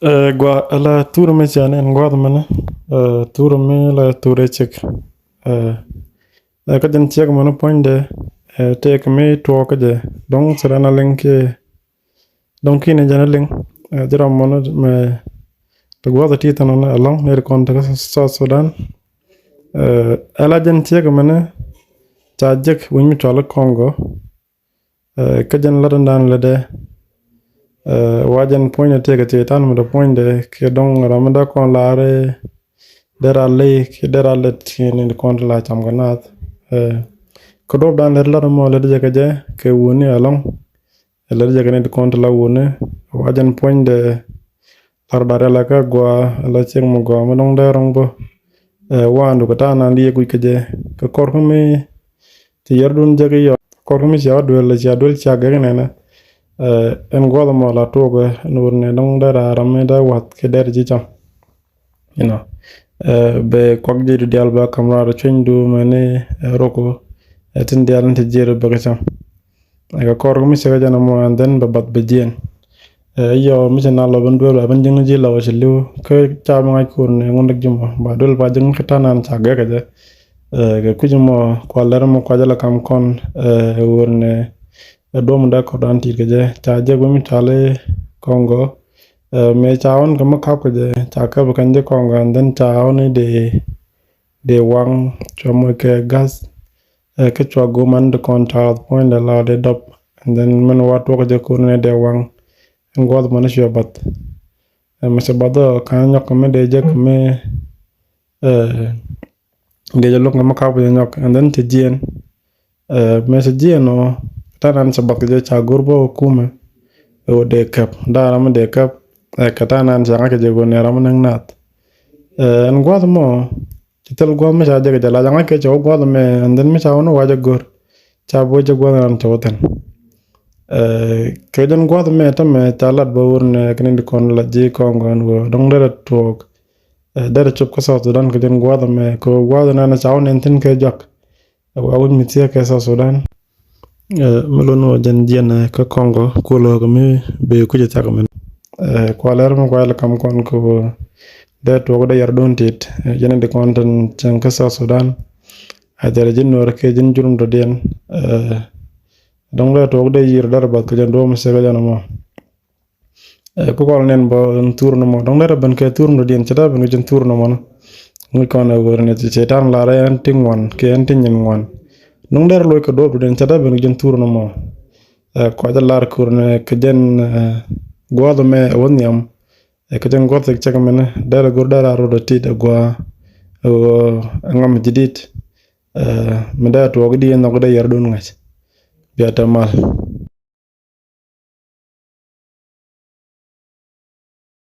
Gua la tour me chane en gua mana tour me la tour check ka jan check mana point de take me to ka de donc sera na link donc ine jana link jara mana me to gua da tita na along ne kon ta South Sudan ala jan check mana cha jek win mi to Congo ka jan la dan la de wajan point te ke tan mo point de ke dong ramada kon laare derale ke derale tin kon la cham ganat ko do dan der la mo le de ke woni along le de ne kon la woni wajan point de tar dare la ka gwa la cheng mo gwa mo dong de rong bo wandu ko tan andi ku ke je ko kor mi ti yerdun je yo kor mi ja do le ja do cha ga ne na en godo mo la togo nur ne dong dara ramme da wat ke der ji cham you know be kok ji du dial ba kamra ro chendu mane roko etin dial nte jere ba cham aga kor mi se jana mo anden ba bat be jien yo mi na lo ban do la ban jeng ji law ci lu ke cha ma ko ne ngon ak jum ba dol ba jeng khitanan cha ga ga ga ku mo ko ler mo ko jala kam kon wurne doomu da ko dan tir je cha je go mi tale Congo me chaon ko ma ka je cha ka ba kan je Congo and then chaon de wang chomo ke gas ke chwa go man de contact point de la de dop and then man wat ko je ko ne de wang ngod man shi bat me se bado kan nyok me de je me de je lok ma ka ba nyok and then te jien me se jien no tanan sa bakje cha gurbo kuma o de kap daram de kap katanan sa ka je go ne ram nang nat en gwad mo kitel go me cha je la janga ke cho gwad me anden me cha wono waja gor cha bo je go ran toten ke den gwad me ta me talat bo urne knin kon la je Congo go dong dara tok dara chop ko sa Sudan ke den gwad me ko gwad na na cha wonen tin ke jak awun mitia ke sa Sudan melono jan diana ka Congo ko lo ko mi be ku je tagamen ko ler mo ko la kam kon ko de to de yar don tit jene de kontan chan ka South Sudan a dere jin no ke jin jurum do den dong le to de yir dar ba ko jan do mo se ga mo ko ko nen bo tour no mo dong le ban ke tour no den chada ban jin tour no mo ngi kon na go ne ci tan la re an tingwan ke an tinyin wan nung der loy ko do den chada ben gen tour no mo ko da lar kurne ke den godo me wonyam ke den god tek chaka men der gor dara ro do ti de gwa ngam jidit me da to gdi en no da yer don ngach biata mal